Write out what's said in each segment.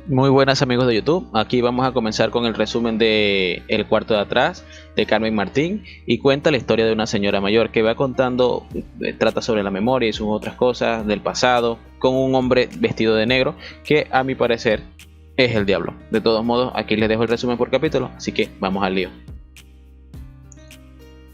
Muy buenas amigos de YouTube, aquí vamos a comenzar con el resumen de El cuarto de atrás de Carmen Martín y cuenta la historia de una señora mayor que va contando, trata sobre la memoria y sus otras cosas del pasado con un hombre vestido de negro que a mi parecer es el diablo. De todos modos, aquí les dejo el resumen por capítulo, así que vamos al lío.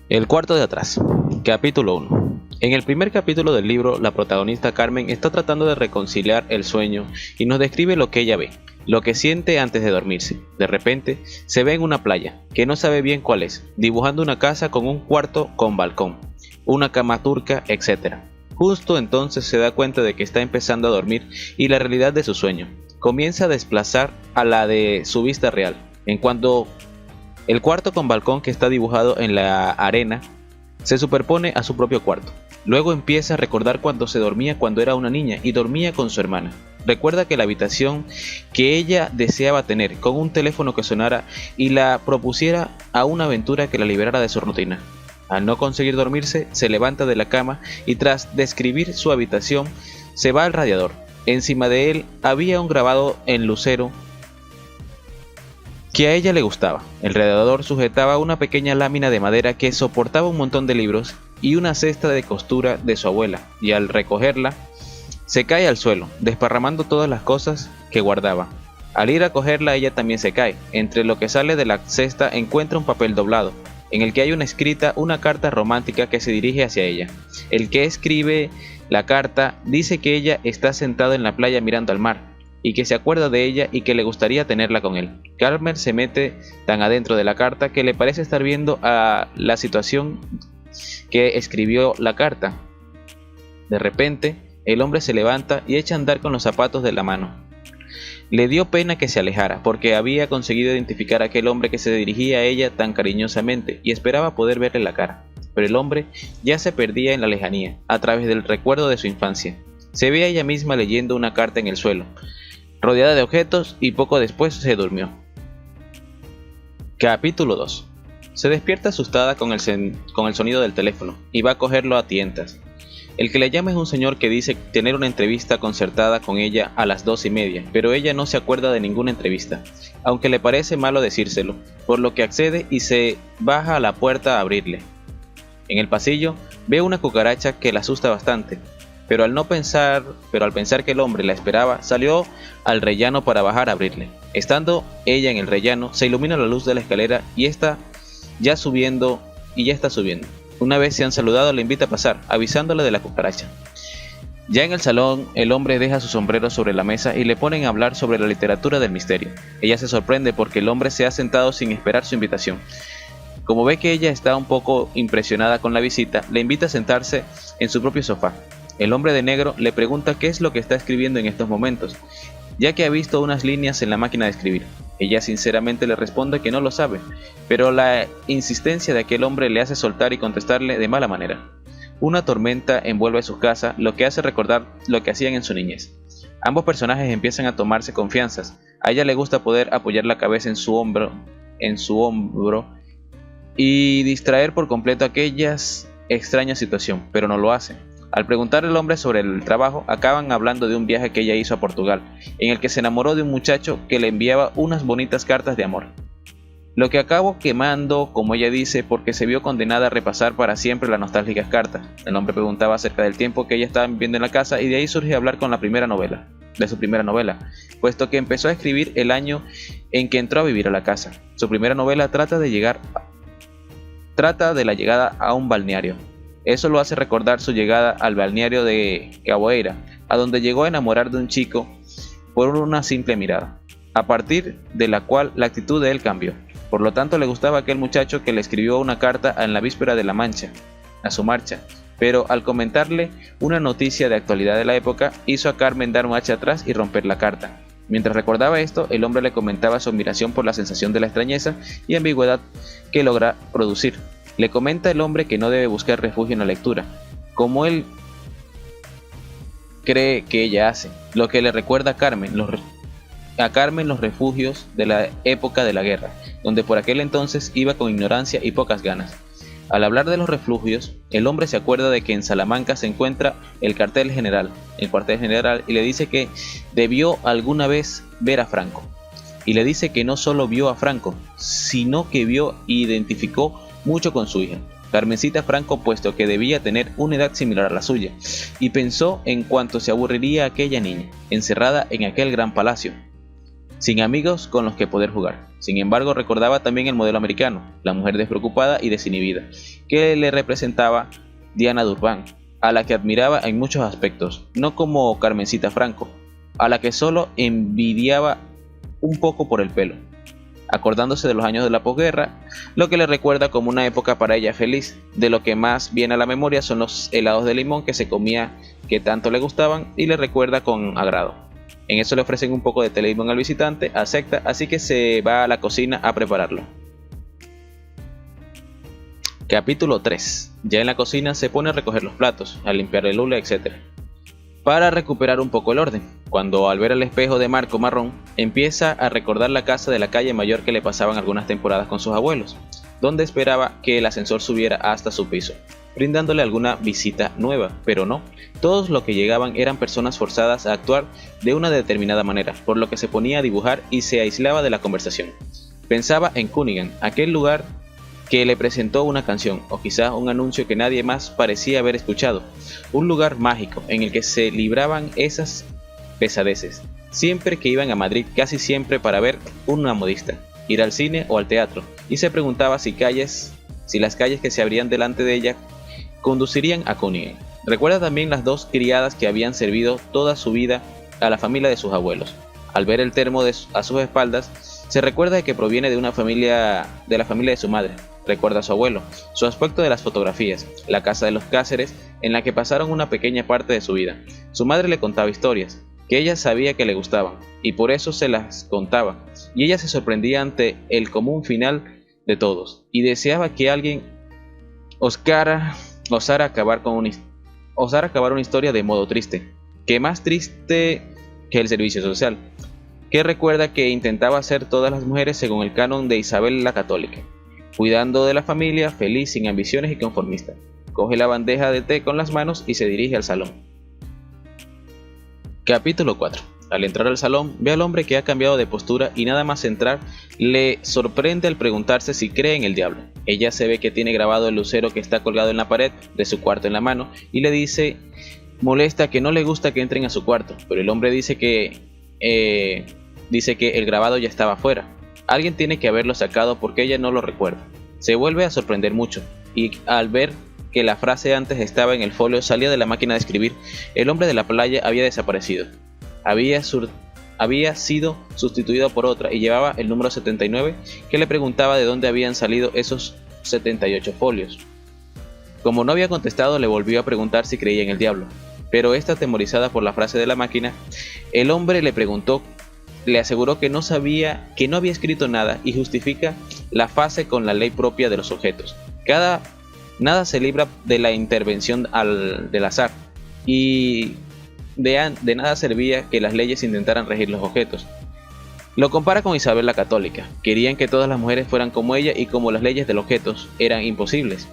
El cuarto de atrás, capítulo 1. En el primer capítulo del libro, la protagonista Carmen está tratando de reconciliar el sueño y nos describe lo que ella ve, lo que siente antes de dormirse. De repente, se ve en una playa, que no sabe bien cuál es, dibujando una casa con un cuarto con balcón, una cama turca, etc. Justo entonces se da cuenta de que está empezando a dormir y la realidad de su sueño comienza a desplazar a la de su vista real, en cuanto el cuarto con balcón que está dibujado en la arena se superpone a su propio cuarto. Luego empieza a recordar cuando se dormía cuando era una niña y dormía con su hermana. Recuerda que la habitación que ella deseaba tener, con un teléfono que sonara y la propusiera a una aventura que la liberara de su rutina. Al no conseguir dormirse, se levanta de la cama y tras describir su habitación, se va al radiador. Encima de él había un grabado en lucero que a ella le gustaba. El radiador sujetaba una pequeña lámina de madera que soportaba un montón de libros y una cesta de costura de su abuela, y al recogerla, se cae al suelo, desparramando todas las cosas que guardaba. Al ir a cogerla, ella también se cae. Entre lo que sale de la cesta encuentra un papel doblado, en el que hay una carta romántica que se dirige hacia ella. El que escribe la carta dice que ella está sentada en la playa mirando al mar, y que se acuerda de ella y que le gustaría tenerla con él. Carmen se mete tan adentro de la carta que le parece estar viendo a la situación que escribió la carta. De repente, el hombre se levanta y echa a andar con los zapatos de la mano. Le dio pena que se alejara, porque había conseguido identificar a aquel hombre que se dirigía a ella tan cariñosamente y esperaba poder verle la cara. Pero el hombre ya se perdía en la lejanía, a través del recuerdo de su infancia. Se ve a ella misma leyendo una carta en el suelo, rodeada de objetos, y poco después se durmió. Capítulo 2. Se despierta asustada con el sonido del teléfono y va a cogerlo a tientas. El que le llama es un señor que dice tener una entrevista concertada con ella a las 2:30, pero ella no se acuerda de ninguna entrevista, aunque le parece malo decírselo, por lo que accede y se baja a la puerta a abrirle. En el pasillo ve una cucaracha que la asusta bastante, pero al pensar que el hombre la esperaba, salió al rellano para bajar a abrirle. Estando ella en el rellano, se ilumina la luz de la escalera y está subiendo. Una vez se han saludado, le invita a pasar, avisándole de la cucaracha. Ya en el salón, el hombre deja su sombrero sobre la mesa y le ponen a hablar sobre la literatura del misterio. Ella se sorprende porque el hombre se ha sentado sin esperar su invitación. Como ve que ella está un poco impresionada con la visita, le invita a sentarse en su propio sofá. El hombre de negro le pregunta qué es lo que está escribiendo en estos momentos, ya que ha visto unas líneas en la máquina de escribir. Ella sinceramente le responde que no lo sabe, pero la insistencia de aquel hombre le hace soltar y contestarle de mala manera. Una tormenta envuelve su casa, lo que hace recordar lo que hacían en su niñez. Ambos personajes empiezan a tomarse confianzas. A ella le gusta poder apoyar la cabeza en su hombro y distraer por completo aquellas extraña situación, pero no lo hace. Al preguntarle al hombre sobre el trabajo, acaban hablando de un viaje que ella hizo a Portugal, en el que se enamoró de un muchacho que le enviaba unas bonitas cartas de amor. Lo que acabó quemando, como ella dice, porque se vio condenada a repasar para siempre las nostálgicas cartas. El hombre preguntaba acerca del tiempo que ella estaba viviendo en la casa y de ahí surge hablar con de su primera novela, puesto que empezó a escribir el año en que entró a vivir a la casa. Su primera novela trata de la llegada a un balneario. Eso lo hace recordar su llegada al balneario de Caboeira, a donde llegó a enamorar de un chico por una simple mirada, a partir de la cual la actitud de él cambió. Por lo tanto, le gustaba aquel muchacho que le escribió una carta en la víspera de a su marcha, pero al comentarle una noticia de actualidad de la época, hizo a Carmen dar marcha atrás y romper la carta. Mientras recordaba esto, el hombre le comentaba su admiración por la sensación de la extrañeza y ambigüedad que logra producir. Le comenta el hombre que no debe buscar refugio en la lectura, como él cree que ella hace, lo que le recuerda a Carmen los refugios de la época de la guerra, donde por aquel entonces iba con ignorancia y pocas ganas. Al hablar de los refugios, el hombre se acuerda de que en Salamanca se encuentra el cuartel general, y le dice que debió alguna vez ver a Franco. Y le dice que no solo vio a Franco, sino que vio e identificó mucho con su hija, Carmencita Franco, puesto que debía tener una edad similar a la suya, y pensó en cuánto se aburriría aquella niña, encerrada en aquel gran palacio, sin amigos con los que poder jugar. Sin embargo, recordaba también el modelo americano, la mujer despreocupada y desinhibida, que le representaba Diana Durbán, a la que admiraba en muchos aspectos, no como Carmencita Franco, a la que solo envidiaba un poco por el pelo, acordándose de los años de la posguerra, lo que le recuerda como una época para ella feliz. De lo que más viene a la memoria son los helados de limón que se comía, que tanto le gustaban, y le recuerda con agrado. En eso le ofrecen un poco de té de limón al visitante, acepta, así que se va a la cocina a prepararlo. Capítulo 3. Ya en la cocina se pone a recoger los platos, a limpiar el hule, etc. para recuperar un poco el orden, cuando al ver el espejo de marco marrón, empieza a recordar la casa de la calle mayor que le pasaban algunas temporadas con sus abuelos, donde esperaba que el ascensor subiera hasta su piso, brindándole alguna visita nueva, pero no. Todos los que llegaban eran personas forzadas a actuar de una determinada manera, por lo que se ponía a dibujar y se aislaba de la conversación. Pensaba en Cunningham, aquel lugar que le presentó una canción, o quizá un anuncio que nadie más parecía haber escuchado, un lugar mágico en el que se libraban esas pesadeces, siempre que iban a Madrid, casi siempre para ver una modista, ir al cine o al teatro, y se preguntaba si las calles que se abrían delante de ella conducirían a Cunningham. Recuerda también las dos criadas que habían servido toda su vida a la familia de sus abuelos. Al ver el termo a sus espaldas, se recuerda de que proviene de la familia de su madre. Recuerda a su abuelo, su aspecto de las fotografías, la casa de los Cáceres en la que pasaron una pequeña parte de su vida. Su madre le contaba historias, que ella sabía que le gustaban, y por eso se las contaba, y ella se sorprendía ante el común final de todos, y deseaba que alguien osara acabar una historia de modo triste, que más triste que el servicio social, que recuerda que intentaba hacer todas las mujeres según el canon de Isabel la Católica, cuidando de la familia, feliz, sin ambiciones y conformista. Coge la bandeja de té con las manos y se dirige al salón. Capítulo 4. Al entrar al salón, ve al hombre que ha cambiado de postura y nada más entrar, le sorprende al preguntarse si cree en el diablo. Ella se ve que tiene grabado el lucero que está colgado en la pared de su cuarto en la mano y le dice, molesta, que no le gusta que entren a su cuarto, pero el hombre dice que el grabado ya estaba afuera. Alguien tiene que haberlo sacado porque ella no lo recuerda. Se vuelve a sorprender mucho, y al ver que la frase antes estaba en el folio salía de la máquina de escribir, el hombre de la playa había desaparecido. Había sido sustituido por otra y llevaba el número 79, que le preguntaba de dónde habían salido esos 78 folios. Como no había contestado, le volvió a preguntar si creía en el diablo, pero esta, atemorizada por la frase de la máquina, el hombre le aseguró que no había escrito nada y justifica la fase con la ley propia de los objetos. Nada se libra de la intervención del azar, y de nada servía que las leyes intentaran regir los objetos. Lo compara con Isabel la Católica. Querían que todas las mujeres fueran como ella, y como las leyes de los objetos eran imposibles.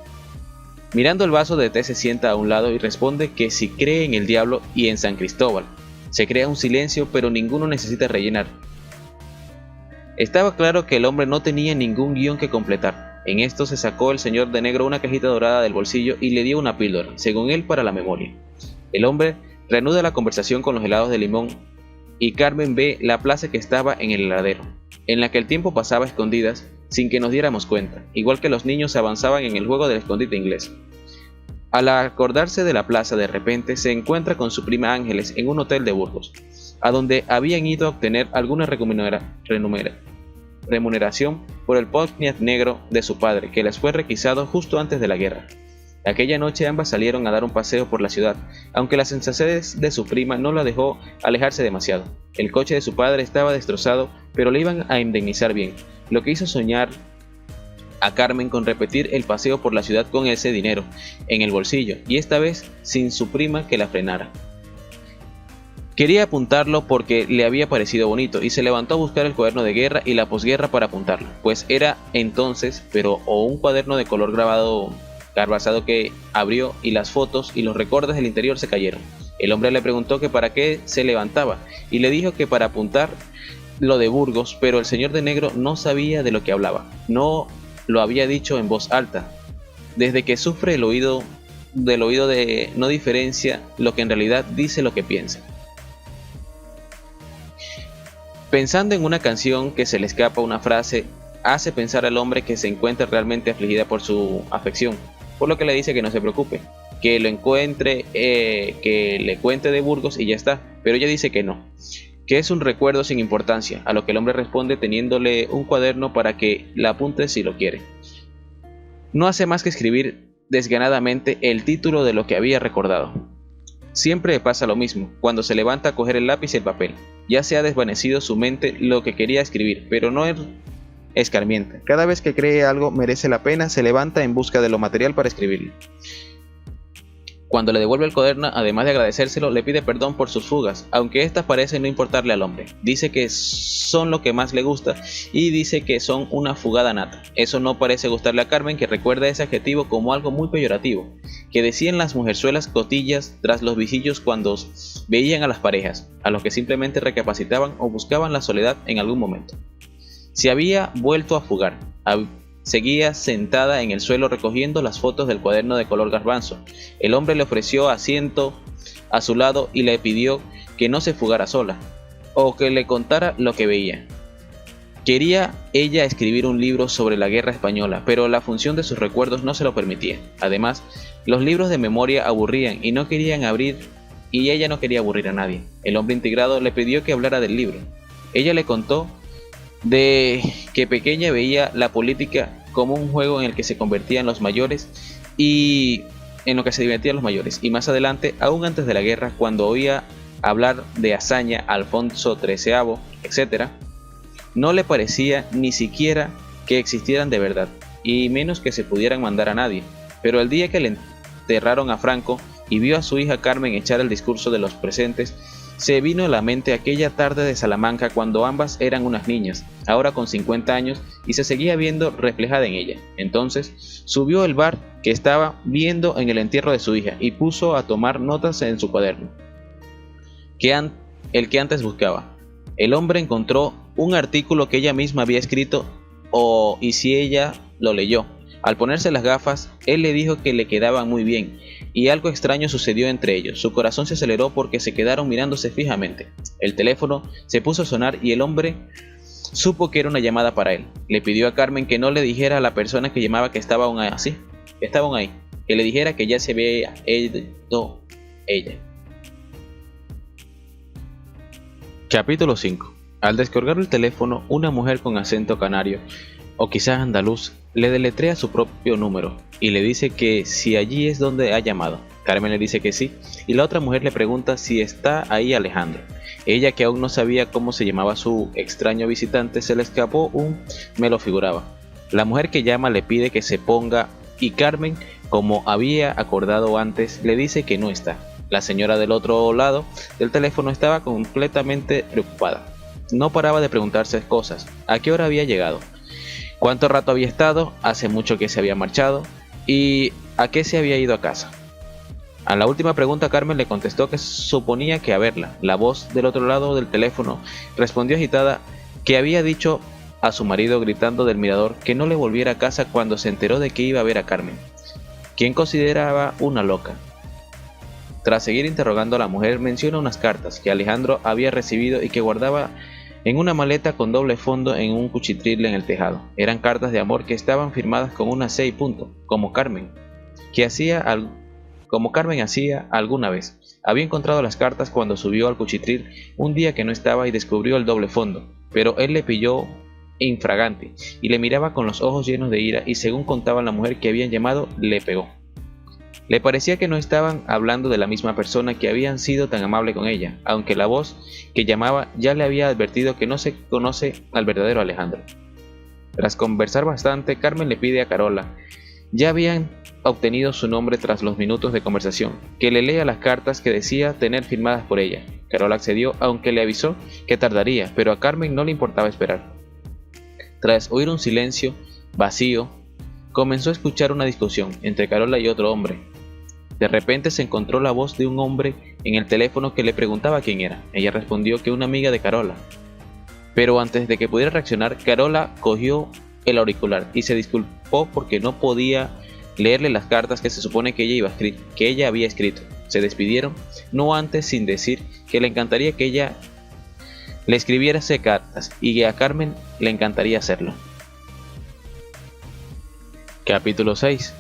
Mirando el vaso de té, se sienta a un lado y responde que si cree en el diablo y en San Cristóbal. Se crea un silencio, pero ninguno necesita rellenar. Estaba claro que el hombre no tenía ningún guión que completar. En esto se sacó el señor de negro una cajita dorada del bolsillo y le dio una píldora, según él, para la memoria. El hombre reanuda la conversación con los helados de limón, y Carmen ve la plaza que estaba en el heladero, en la que el tiempo pasaba a escondidas sin que nos diéramos cuenta, igual que los niños avanzaban en el juego del escondite inglés. Al acordarse de la plaza, de repente se encuentra con su prima Ángeles en un hotel de Burgos, a donde habían ido a obtener alguna remuneración por el Pontiac negro de su padre, que les fue requisado justo antes de la guerra. Aquella noche ambas salieron a dar un paseo por la ciudad, aunque la sensatez de su prima no la dejó alejarse demasiado. El coche de su padre estaba destrozado, pero le iban a indemnizar bien, lo que hizo soñar a Carmen con repetir el paseo por la ciudad con ese dinero en el bolsillo, y esta vez sin su prima que la frenara. Quería apuntarlo porque le había parecido bonito, y se levantó a buscar el cuaderno de guerra y la posguerra para apuntarlo, pues era entonces, o un cuaderno de color garbazado que abrió, y las fotos y los recortes del interior se cayeron. El hombre le preguntó que para qué se levantaba, y le dijo que para apuntar lo de Burgos, pero el señor de negro no sabía de lo que hablaba. No lo había dicho en voz alta. Desde que sufre del oído no diferencia lo que en realidad dice lo que piensa. Pensando en una canción que se le escapa una frase, hace pensar al hombre que se encuentra realmente afligida por su afección, por lo que le dice que no se preocupe, que lo encuentre, que le cuente de Burgos y ya está, pero ella dice que no, que es un recuerdo sin importancia, a lo que el hombre responde teniéndole un cuaderno para que la apunte si lo quiere. No hace más que escribir desganadamente el título de lo que había recordado. Siempre le pasa lo mismo, cuando se levanta a coger el lápiz y el papel. Ya se ha desvanecido su mente lo que quería escribir, pero no escarmienta. Cada vez que cree algo merece la pena, se levanta en busca de lo material para escribirlo. Cuando le devuelve el cuaderno, además de agradecérselo, le pide perdón por sus fugas, aunque estas parecen no importarle al hombre. Dice que son lo que más le gusta y dice que son una fugada nata. Eso no parece gustarle a Carmen, que recuerda ese adjetivo como algo muy peyorativo, que decían las mujerzuelas cotillas tras los visillos cuando veían a las parejas, a los que simplemente recapacitaban o buscaban la soledad en algún momento. Se había vuelto a fugar. Seguía sentada en el suelo recogiendo las fotos del cuaderno de color garbanzo. El hombre le ofreció asiento a su lado y le pidió que no se fugara sola, o que le contara lo que veía. Quería ella escribir un libro sobre la guerra española, pero la función de sus recuerdos no se lo permitía. Además, los libros de memoria aburrían y no querían abrir, y ella no quería aburrir a nadie. El hombre integrado le pidió que hablara del libro. Ella le contó de que pequeña veía la política como un juego en el que se convertían los mayores y en lo que se divertían los mayores, y más adelante, aún antes de la guerra, cuando oía hablar de Azaña, Alfonso XIII, etc., no le parecía ni siquiera que existieran de verdad, y menos que se pudieran mandar a nadie. Pero el día que le enterraron a Franco y vio a su hija Carmen echar el discurso de los presentes, se vino a la mente aquella tarde de Salamanca cuando ambas eran unas niñas, ahora con 50 años, y se seguía viendo reflejada en ella. Entonces subió el bar que estaba viendo en el entierro de su hija y puso a tomar notas en su cuaderno, el que antes buscaba. El hombre encontró un artículo que ella misma había escrito, y si ella lo leyó. Al ponerse las gafas, él le dijo que le quedaban muy bien, y algo extraño sucedió entre ellos. Su corazón se aceleró porque se quedaron mirándose fijamente. El teléfono se puso a sonar y el hombre supo que era una llamada para él. Le pidió a Carmen que no le dijera a la persona que llamaba que estaban ahí, que le dijera que ya se había ido ella. Capítulo 5. Al descolgar el teléfono, una mujer con acento canario, o quizás andaluz, le deletrea su propio número y le dice que si allí es donde ha llamado. Carmen le dice que sí, y la otra mujer le pregunta si está ahí Alejandro. Ella, que aún no sabía cómo se llamaba su extraño visitante, se le escapó me lo figuraba. La mujer que llama le pide que se ponga y Carmen, como había acordado antes, le dice que no está. La señora del otro lado del teléfono estaba completamente preocupada. No paraba de preguntarse cosas. ¿A qué hora había llegado? ¿Cuánto rato había estado? ¿Hace mucho que se había marchado? ¿Y a qué se había ido a casa? A la última pregunta, Carmen le contestó que suponía que a verla. La voz del otro lado del teléfono respondió agitada que había dicho a su marido gritando del mirador que no le volviera a casa cuando se enteró de que iba a ver a Carmen, quien consideraba una loca. Tras seguir interrogando a la mujer, menciona unas cartas que Alejandro había recibido y que guardaba en una maleta con doble fondo en un cuchitril en el tejado. Eran cartas de amor que estaban firmadas con una C y punto, como Carmen hacía alguna vez. Había encontrado las cartas cuando subió al cuchitril un día que no estaba y descubrió el doble fondo, pero él le pilló infraganti y le miraba con los ojos llenos de ira y, según contaba la mujer que habían llamado, le pegó. Le parecía que no estaban hablando de la misma persona que habían sido tan amable con ella, aunque la voz que llamaba ya le había advertido que no se conoce al verdadero Alejandro. Tras conversar bastante, Carmen le pide a Carola, ya habían obtenido su nombre tras los minutos de conversación, que le lea las cartas que decía tener firmadas por ella. Carola accedió, aunque le avisó que tardaría, pero a Carmen no le importaba esperar. Tras oír un silencio vacío, comenzó a escuchar una discusión entre Carola y otro hombre. De repente se encontró la voz de un hombre en el teléfono que le preguntaba quién era. Ella respondió que una amiga de Carola. Pero antes de que pudiera reaccionar, Carola cogió el auricular y se disculpó porque no podía leerle las cartas que se supone que ella había escrito. Se despidieron, no antes sin decir que le encantaría que ella le escribiera cartas y que a Carmen le encantaría hacerlo. Capítulo 6.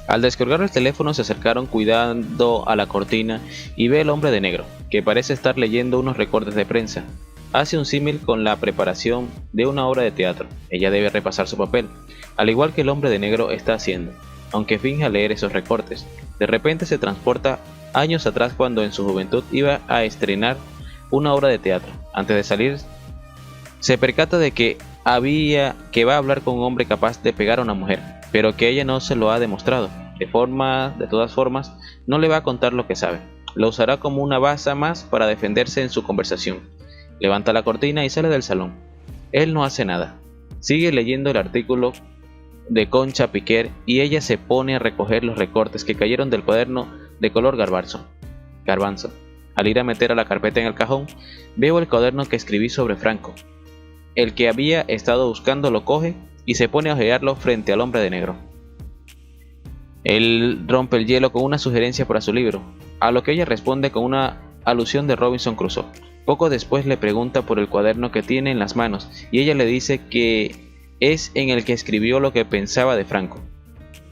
Al descolgar el teléfono se acercaron cuidando a la cortina y ve el hombre de negro, que parece estar leyendo unos recortes de prensa. Hace un símil con la preparación de una obra de teatro. Ella debe repasar su papel, al igual que el hombre de negro está haciendo, aunque finja leer esos recortes. De repente se transporta años atrás cuando en su juventud iba a estrenar una obra de teatro. Antes de salir, se percata de que va a hablar con un hombre capaz de pegar a una mujer, pero que ella no se lo ha demostrado. De todas formas, no le va a contar lo que sabe. Lo usará como una baza más para defenderse en su conversación. Levanta la cortina y sale del salón. Él no hace nada. Sigue leyendo el artículo de Concha Piquer y ella se pone a recoger los recortes que cayeron del cuaderno de color garbanzo. Al ir a meter a la carpeta en el cajón, veo el cuaderno que escribí sobre Franco. El que había estado buscando lo coge y se pone a hojearlo frente al hombre de negro. Él rompe el hielo con una sugerencia para su libro, a lo que ella responde con una alusión de Robinson Crusoe. Poco después le pregunta por el cuaderno que tiene en las manos y ella le dice que es en el que escribió lo que pensaba de Franco,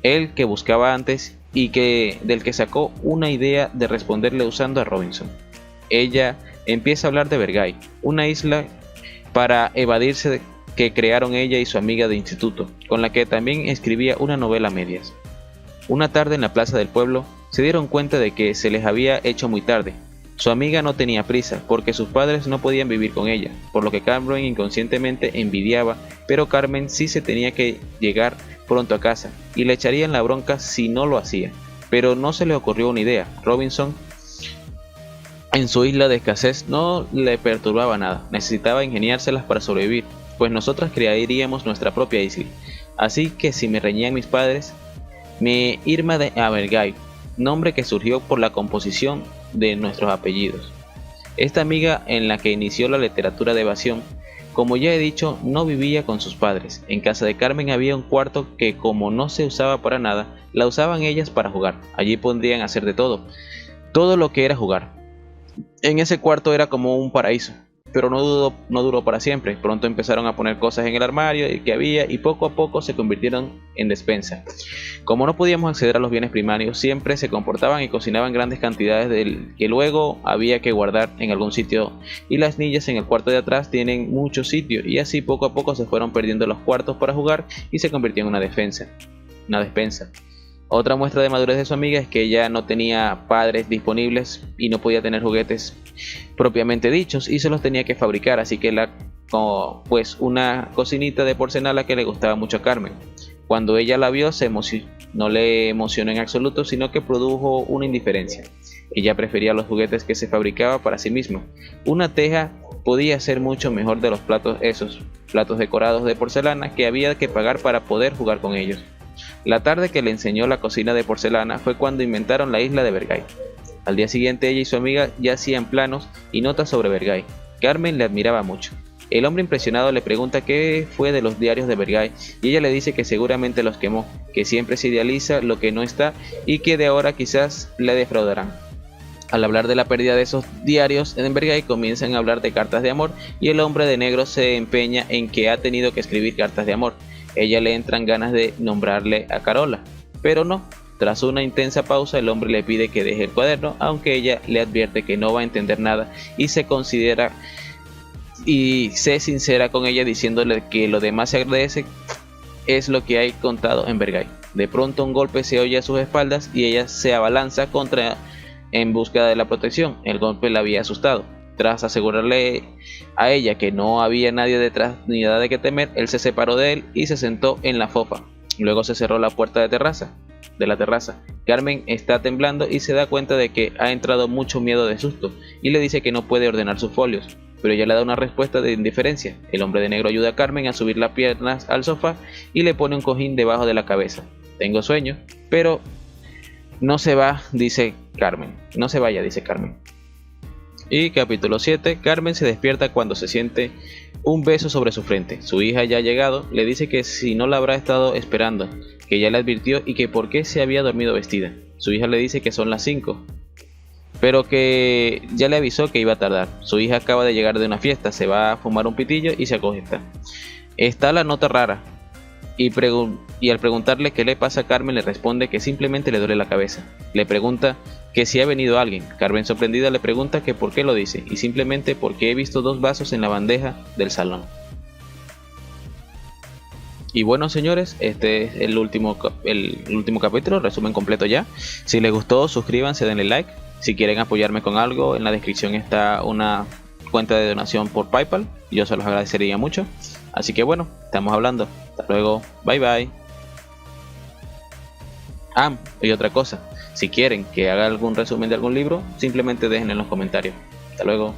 el que buscaba antes y del que sacó una idea de responderle usando a Robinson. Ella empieza a hablar de Vergai, una isla para evadirse que crearon ella y su amiga de instituto, con la que también escribía una novela a medias. Una tarde en la plaza del pueblo se dieron cuenta de que se les había hecho muy tarde. Su amiga no tenía prisa porque sus padres no podían vivir con ella, por lo que Carmen inconscientemente envidiaba, pero Carmen sí se tenía que llegar pronto a casa y le echarían la bronca si no lo hacía. Pero no se le ocurrió una idea. Robinson, en su isla de escasez, no le perturbaba nada, necesitaba ingeniárselas para sobrevivir, pues nosotras crearíamos nuestra propia isla. Así que si me reñían mis padres, me irme a Vergai, nombre que surgió por la composición de nuestros apellidos. Esta amiga en la que inició la literatura de evasión, como ya he dicho, no vivía con sus padres. En casa de Carmen había un cuarto que, como no se usaba para nada, la usaban ellas para jugar. Allí podrían hacer de todo lo que era jugar. En ese cuarto era como un paraíso, pero no duró para siempre. Pronto empezaron a poner cosas en el armario que había y poco a poco se convirtieron en despensa. Como no podíamos acceder a los bienes primarios, siempre se comportaban y cocinaban grandes cantidades que luego había que guardar en algún sitio, y las niñas en el cuarto de atrás tienen mucho sitio, y así poco a poco se fueron perdiendo los cuartos para jugar y se convirtió en una despensa. Otra muestra de madurez de su amiga es que ella no tenía padres disponibles y no podía tener juguetes propiamente dichos y se los tenía que fabricar, así que una cocinita de porcelana que le gustaba mucho a Carmen. Cuando ella la vio no le emocionó en absoluto, sino que produjo una indiferencia. Ella prefería los juguetes que se fabricaba para sí misma. Una teja podía ser mucho mejor de los esos platos decorados de porcelana que había que pagar para poder jugar con ellos. La tarde que le enseñó la cocina de porcelana fue cuando inventaron la isla de Vergai. Al día siguiente ella y su amiga ya hacían planos y notas sobre Vergai. Carmen le admiraba mucho. El hombre impresionado le pregunta qué fue de los diarios de Vergai y ella le dice que seguramente los quemó, que siempre se idealiza lo que no está y que de ahora quizás le defraudarán. Al hablar de la pérdida de esos diarios en Vergai comienzan a hablar de cartas de amor y el hombre de negro se empeña en que ha tenido que escribir cartas de amor. Ella le entran ganas de nombrarle a Carola, pero no. Tras una intensa pausa el hombre le pide que deje el cuaderno, aunque ella le advierte que no va a entender nada y se sincera con ella diciéndole que lo demás se agradece es lo que hay contado en Vergai. De pronto un golpe se oye a sus espaldas y ella se abalanza en busca de la protección. El golpe la había asustado. Tras asegurarle a ella que no había nadie detrás ni nada de qué temer, él se separó de él y se sentó en la fofa. Luego se cerró la puerta de la terraza. Carmen está temblando y se da cuenta de que ha entrado mucho miedo de susto y le dice que no puede ordenar sus folios, pero ella le da una respuesta de indiferencia. El hombre de negro ayuda a Carmen a subir las piernas al sofá y le pone un cojín debajo de la cabeza. Tengo sueño, pero no se va, dice Carmen. No se vaya, dice Carmen. Y capítulo 7, Carmen se despierta cuando se siente un beso sobre su frente. Su hija ya ha llegado, le dice que si no la habrá estado esperando, que ya le advirtió y que por qué se había dormido vestida. Su hija le dice que son las 5, pero que ya le avisó que iba a tardar. Su hija acaba de llegar de una fiesta, se va a fumar un pitillo y se acuesta. Está la nota rara. Y al preguntarle qué le pasa a Carmen, le responde que simplemente le duele la cabeza. Le pregunta que si ha venido alguien. Carmen, sorprendida, le pregunta que por qué lo dice, y simplemente porque he visto 2 vasos en la bandeja del salón. Y bueno, señores, este es el último capítulo, resumen completo ya. Si les gustó, suscríbanse, denle like. Si quieren apoyarme con algo, en la descripción está una cuenta de donación por PayPal. Yo se los agradecería mucho. Así que bueno, estamos hablando. Hasta luego. Bye bye. Ah, y otra cosa. Si quieren que haga algún resumen de algún libro, simplemente dejen en los comentarios. Hasta luego.